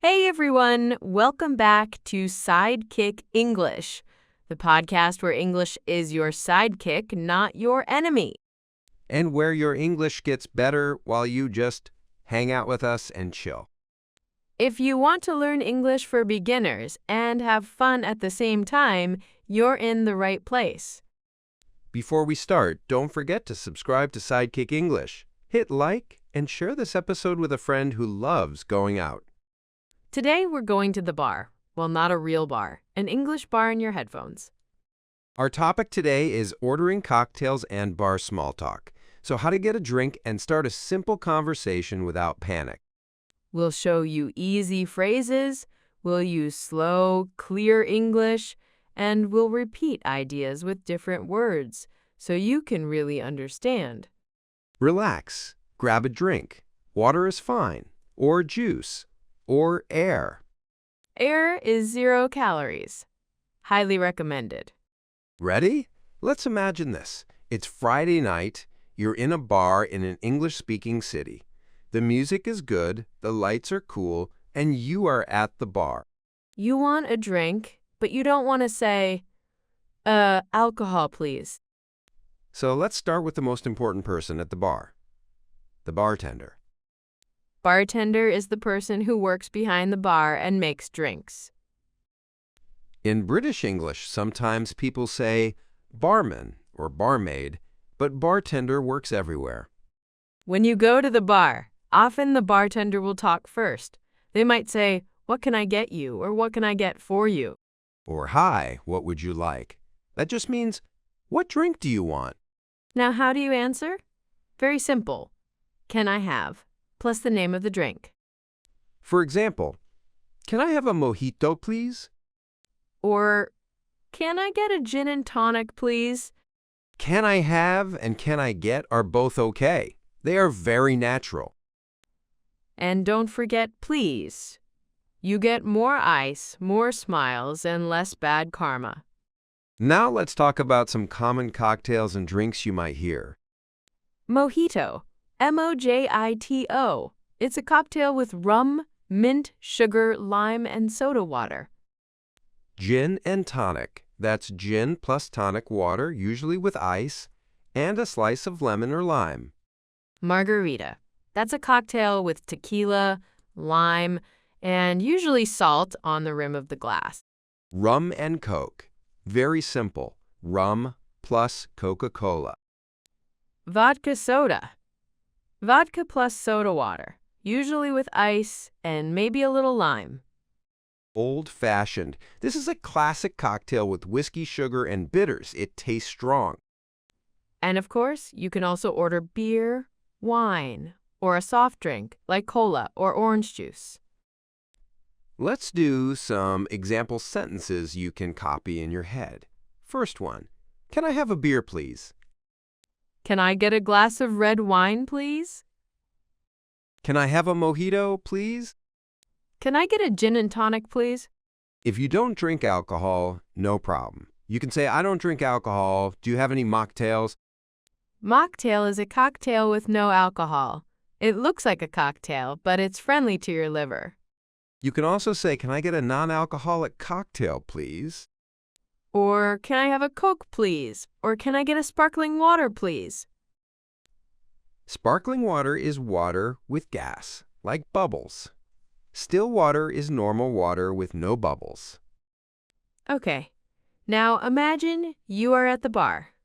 Hey everyone, welcome back to Sidekick English, the podcast where English is your sidekick, not your enemy. And where your English gets better while you just hang out with us and chill. If you want to learn English for beginners and have fun at the same time, you're in the right place. Before we start, don't forget to subscribe to Sidekick English. Hit like and share this episode with a friend who loves going out. Today we're going to the bar. Well, not a real bar, an English bar in your headphones. Our topic today is ordering cocktails and bar small talk. So how to get a drink and start a simple conversation without panic. We'll show you easy phrases, we'll use slow, clear English, and we'll repeat ideas with different words so you can really understand. Relax. Grab a drink. Water is fine. Or juice. Or air. Air is 0 calories. Highly recommended. Ready? Let's imagine this. It's Friday night. You're in a bar in an English-speaking city. The music is good, the lights are cool, and you are at the bar. You want a drink, but you don't want to say, alcohol, please. So let's start with the most important person at the bar. The bartender. Bartender is the person who works behind the bar and makes drinks. In British English, sometimes people say barman or barmaid, but bartender works everywhere. When you go to the bar, often the bartender will talk first. They might say, "What can I get you?" or "What can I get for you?" Or hi, what would you like? That just means, what drink do you want? Now, how do you answer? Very simple. Can I have, plus the name of the drink. For example, can I have a mojito, please? Or, can I get a gin and tonic, please? Can I have and can I get are both okay. They are very natural. And don't forget, please. You get more ice, more smiles, and less bad karma. Now let's talk about some common cocktails and drinks you might hear. Mojito. M-O-J-I-T-O. It's a cocktail with rum, mint, sugar, lime, and soda water. Gin and tonic. That's gin plus tonic water, usually with ice, and a slice of lemon or lime. Margarita. That's a cocktail with tequila, lime, and usually salt on the rim of the glass. Rum and Coke. Very simple. Rum plus Coca-Cola. Vodka soda. Vodka plus soda water, usually with ice and maybe a little lime. Old-fashioned. This is a classic cocktail with whiskey, sugar, and bitters. It tastes strong. And of course, you can also order beer, wine, or a soft drink like cola or orange juice. Let's do some example sentences you can copy in your head. First one. Can I have a beer, please? Can I get a glass of red wine, please? Can I have a mojito, please? Can I get a gin and tonic, please? If you don't drink alcohol, no problem. You can say, I don't drink alcohol. Do you have any mocktails? Mocktail is a cocktail with no alcohol. It looks like a cocktail, but it's friendly to your liver. You can also say, can I get a non-alcoholic cocktail, please? Or, can I have a Coke, please? Or, can I get a sparkling water, please? Sparkling water is water with gas, like bubbles. Still water is normal water with no bubbles. Okay. Now imagine you are at the bar.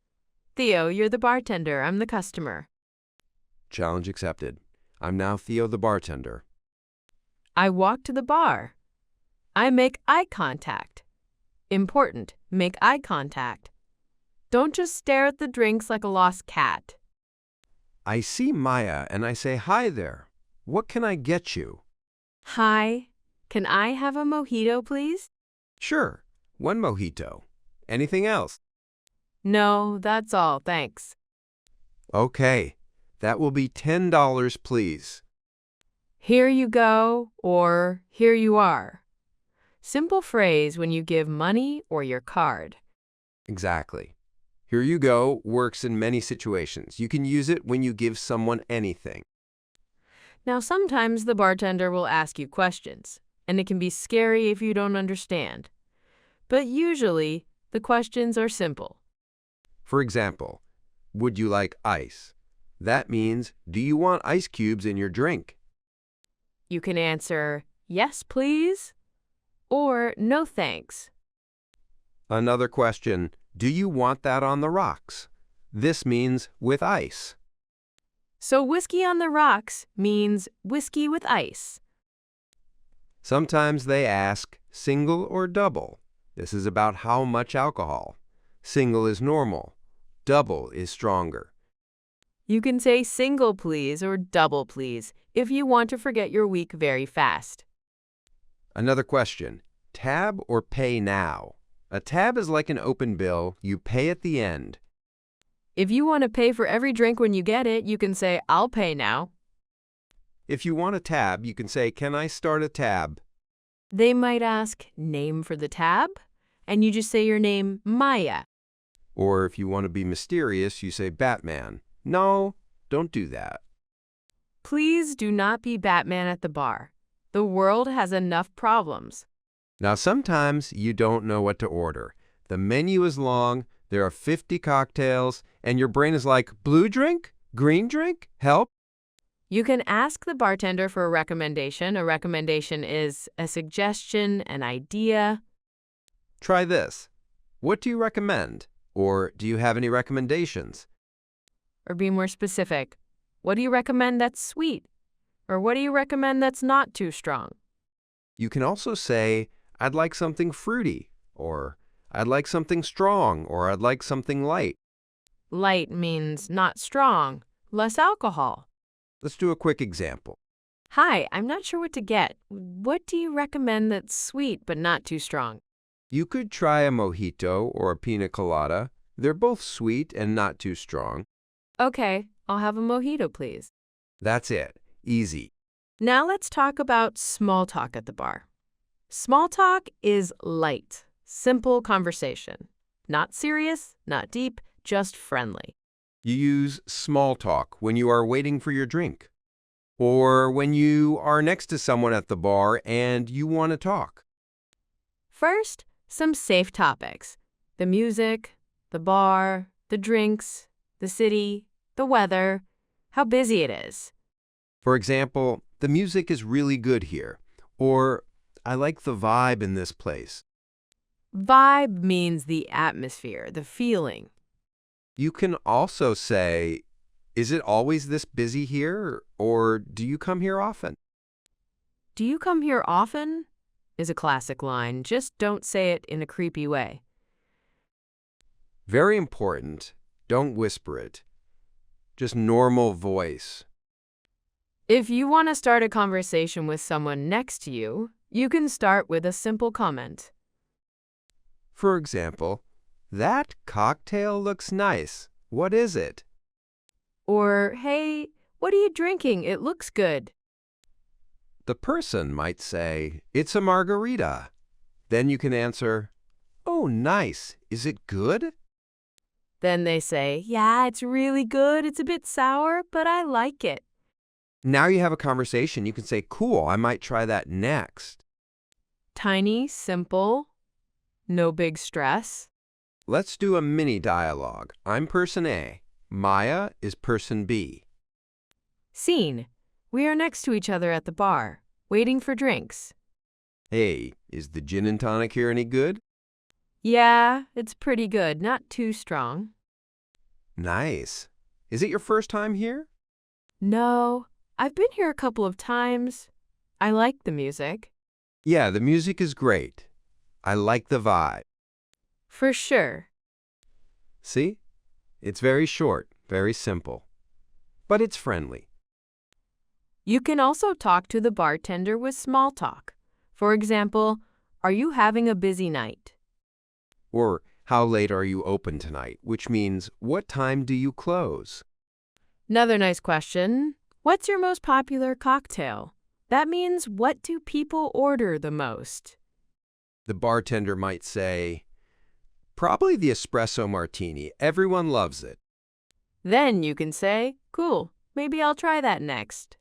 Theo, you're the bartender. I'm the customer. Challenge accepted. I'm now Theo the bartender. I walk to the bar. I make eye contact. Important, make eye contact. Don't just stare at the drinks like a lost cat. I see Maya and I say, hi there. What can I get you? Hi, can I have a mojito, please? Sure, one mojito. Anything else? No, that's all, thanks. Okay, that will be $10, please. Here you go, or here you are. Simple phrase when you give money or your card. Exactly. Here you go works in many situations. You can use it when you give someone anything. Now, sometimes the bartender will ask you questions. and it can be scary if you don't understand. But usually, the questions are simple. For example, would you like ice? That means, do you want ice cubes in your drink? You can answer, yes, please, or no, thanks. Another question, do you want that on the rocks? This means with ice. So whiskey on the rocks means whiskey with ice. Sometimes they ask single or double. This is about how much alcohol. Single is normal. Double is stronger. You can say single please or double please if you want to forget your week very fast. Another question, tab or pay now? A tab is like an open bill. You pay at the end. If you want to pay for every drink when you get it, you can say, I'll pay now. If you want a tab, you can say, can I start a tab? They might ask, name for the tab, and you just say your name, Maya. Or if you want to be mysterious, you say Batman. No, don't do that. Please do not be Batman at the bar. The world has enough problems. Now, sometimes you don't know what to order. The menu is long, there are 50 cocktails, and your brain is like, blue drink? Green drink? Help? You can ask the bartender for a recommendation. A recommendation is a suggestion, an idea. Try this. What do you recommend? Or do you have any recommendations? Or be more specific. What do you recommend that's sweet? Or what do you recommend that's not too strong? You can also say, I'd like something fruity, or I'd like something strong, or I'd like something light. Light means not strong, less alcohol. Let's do a quick example. Hi, I'm not sure what to get. What do you recommend that's sweet but not too strong? You could try a mojito or a pina colada. They're both sweet and not too strong. Okay, I'll have a mojito, please. That's it. Easy. Now let's talk about small talk at the bar. Small talk is light, simple conversation. Not serious, not deep, just friendly. You use small talk when you are waiting for your drink, or when you are next to someone at the bar and you want to talk. First, some safe topics. The music, the bar, the drinks, the city, the weather, how busy it is. For example, the music is really good here, or I like the vibe in this place. Vibe means the atmosphere, the feeling. You can also say, is it always this busy here, or do you come here often? Do you come here often? Is a classic line. Just don't say it in a creepy way. Very important. Don't whisper it. Just normal voice. If you want to start a conversation with someone next to you, you can start with a simple comment. For example, that cocktail looks nice. What is it? Or, hey, what are you drinking? It looks good. The person might say, it's a margarita. Then you can answer, oh, nice. Is it good? Then they say, yeah, it's really good. It's a bit sour, but I like it. Now you have a conversation. You can say, cool, I might try that next. Tiny, simple, no big stress. Let's do a mini dialogue. I'm person A. Maya is person B. Scene. We are next to each other at the bar, waiting for drinks. Hey, is the gin and tonic here any good? Yeah, it's pretty good, not too strong. Nice. Is it your first time here? No, I've been here a couple of times. I like the music. Yeah, the music is great. I like the vibe. For sure. See? It's very short, very simple. But it's friendly. You can also talk to the bartender with small talk. For example, are you having a busy night? Or, how late are you open tonight? Which means, what time do you close? Another nice question. What's your most popular cocktail? That means, what do people order the most? The bartender might say, probably the espresso martini. Everyone loves it. Then you can say, cool, maybe I'll try that next.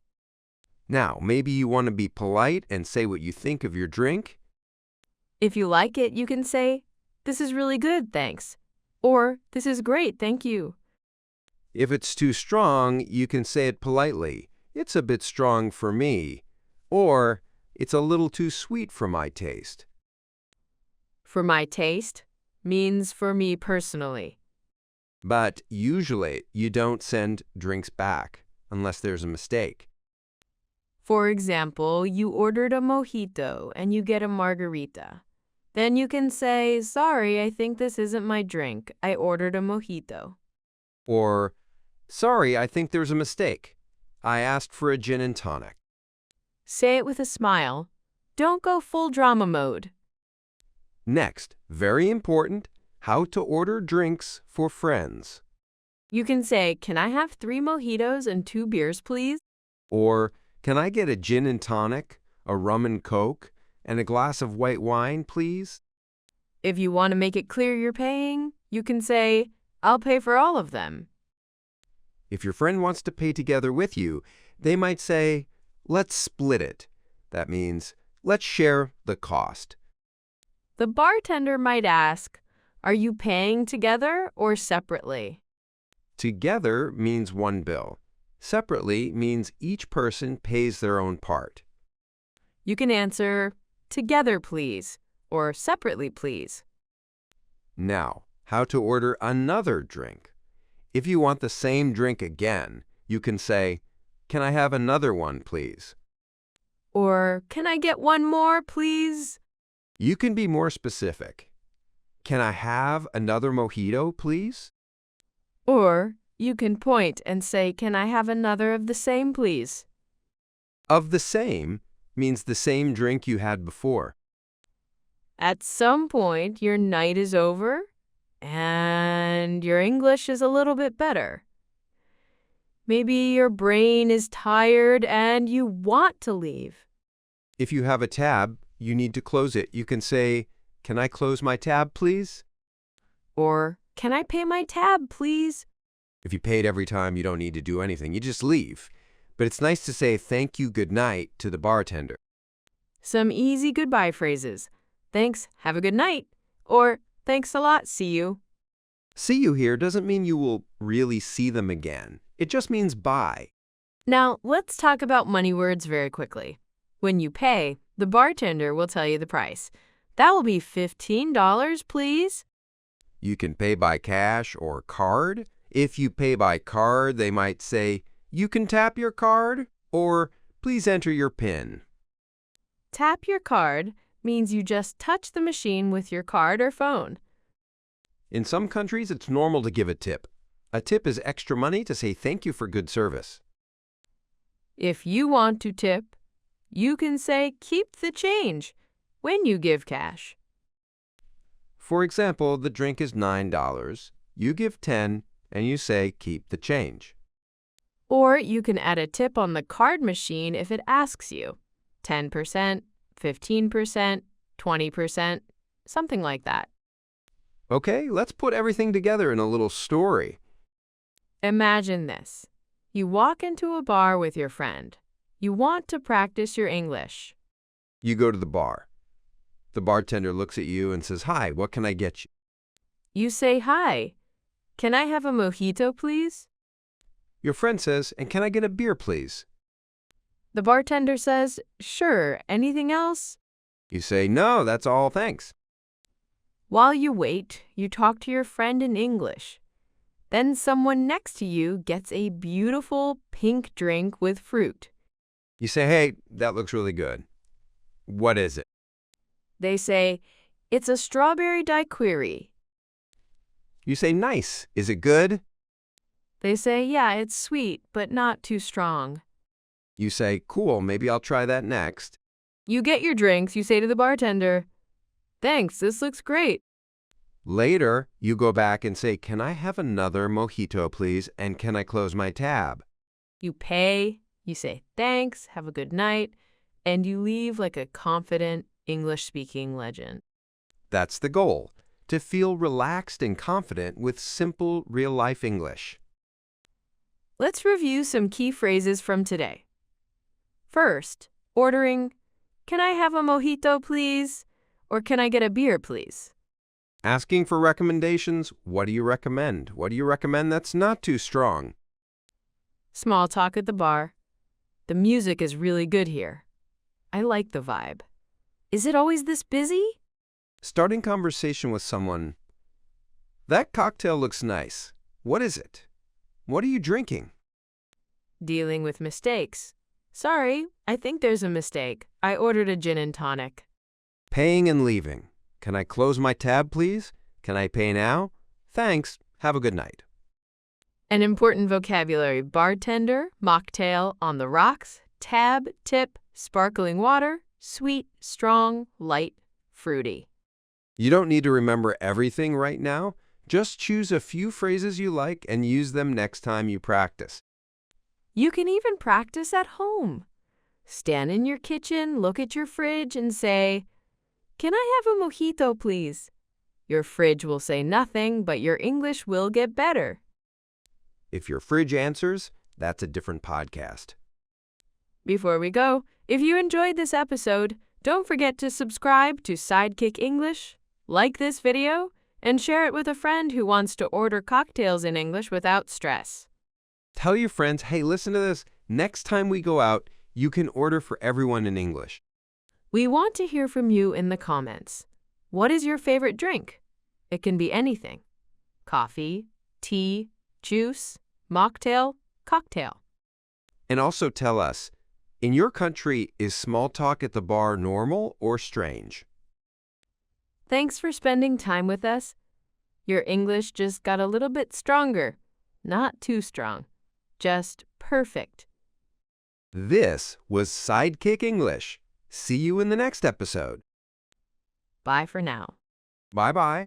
Now, maybe you want to be polite and say what you think of your drink. If you like it, you can say, "This is really good, thanks." Or, "This is great, thank you." If it's too strong, you can say it politely. "It's a bit strong for me." Or, "It's a little too sweet for my taste." For my taste means for me personally. But usually, you don't send drinks back unless there's a mistake. For example, you ordered a mojito and you get a margarita. Then you can say, "Sorry, I think this isn't my drink. I ordered a mojito." Or, "Sorry, I think there's a mistake. I asked for a gin and tonic." Say it with a smile. Don't go full drama mode. Next, very important, how to order drinks for friends. You can say, "Can I have 3 mojitos and 2 beers, please?" Or, "Can I get a gin and tonic, a rum and coke, and a glass of white wine, please?" If you want to make it clear you're paying, you can say, "I'll pay for all of them." If your friend wants to pay together with you, they might say, "Let's split it." That means, let's share the cost. The bartender might ask, "Are you paying together or separately?" Together means one bill. Separately means each person pays their own part. You can answer, "Together, please," or "Separately, please." Now, how to order another drink. If you want the same drink again, you can say, "Can I have another one, please?" Or, "Can I get one more, please?" You can be more specific. "Can I have another mojito, please?" Or, you can point and say, "Can I have another of the same, please?" Of the same means the same drink you had before. At some point, your night is over and your English is a little bit better. Maybe your brain is tired and you want to leave. If you have a tab, you need to close it. You can say, "Can I close my tab, please?" Or, "Can I pay my tab, please?" If you paid every time, you don't need to do anything. You just leave. But it's nice to say thank you, good night to the bartender. Some easy goodbye phrases. "Thanks, have a good night." Or, "Thanks a lot, see you." See you here doesn't mean you will really see them again. It just means bye. Now, let's talk about money words very quickly. When you pay, the bartender will tell you the price. "That will be $15, please." You can pay by cash or card. If you pay by card, they might say, "You can tap your card," or "Please enter your PIN." Tap your card means you just touch the machine with your card or phone. In some countries, it's normal to give a tip. A tip is extra money to say thank you for good service. If you want to tip, you can say, "Keep the change," when you give cash. For example, the drink is $9. You give 10 and you say keep the change. Or you can add a tip on the card machine if it asks you. 10%, 15%, 20%, something like that. Okay, let's put everything together in a little story. Imagine this. You walk into a bar with your friend. You want to practice your English. You go to the bar. The bartender looks at you and says, "Hi, what can I get you?" You say, "Hi, can I have a mojito, please?" Your friend says, "And can I get a beer, please?" The bartender says, "Sure, anything else?" You say, "No, that's all, thanks." While you wait, you talk to your friend in English. Then someone next to you gets a beautiful pink drink with fruit. You say, "Hey, that looks really good. What is it?" They say, "It's a strawberry daiquiri." You say, "Nice. Is it good?" They say, "Yeah, it's sweet, but not too strong." You say, "Cool, maybe I'll try that next." You get your drinks, you say to the bartender, "Thanks, this looks great." Later, you go back and say, "Can I have another mojito, please? And can I close my tab?" You pay, you say thanks, have a good night, and you leave like a confident English-speaking legend. That's the goal, to feel relaxed and confident with simple, real-life English. Let's review some key phrases from today. First, ordering, "Can I have a mojito, please?" Or "Can I get a beer, please?" Asking for recommendations, what do you recommend? What do you recommend that's not too strong? Small talk at the bar. "The music is really good here. I like the vibe. Is it always this busy?" Starting conversation with someone, "That cocktail looks nice. What is it? What are you drinking?" Dealing with mistakes. "Sorry, I think there's a mistake. I ordered a gin and tonic." Paying and leaving. "Can I close my tab, please? Can I pay now? Thanks. Have a good night." An important vocabulary: bartender, mocktail, on the rocks, tab, tip, sparkling water, sweet, strong, light, fruity. You don't need to remember everything right now. Just choose a few phrases you like and use them next time you practice. You can even practice at home. Stand in your kitchen, look at your fridge, and say, "Can I have a mojito, please?" Your fridge will say nothing, but your English will get better. If your fridge answers, that's a different podcast. Before we go, if you enjoyed this episode, don't forget to subscribe to Sidekick English, like this video, and share it with a friend who wants to order cocktails in English without stress. Tell your friends, hey, listen to this. Next time we go out, you can order for everyone in English. We want to hear from you in the comments. What is your favorite drink? It can be anything: coffee, tea, juice, mocktail, cocktail. And also tell us, in your country, is small talk at the bar normal or strange? Thanks for spending time with us. Your English just got a little bit stronger. Not too strong. Just perfect. This was Sidekick English. See you in the next episode. Bye for now. Bye-bye.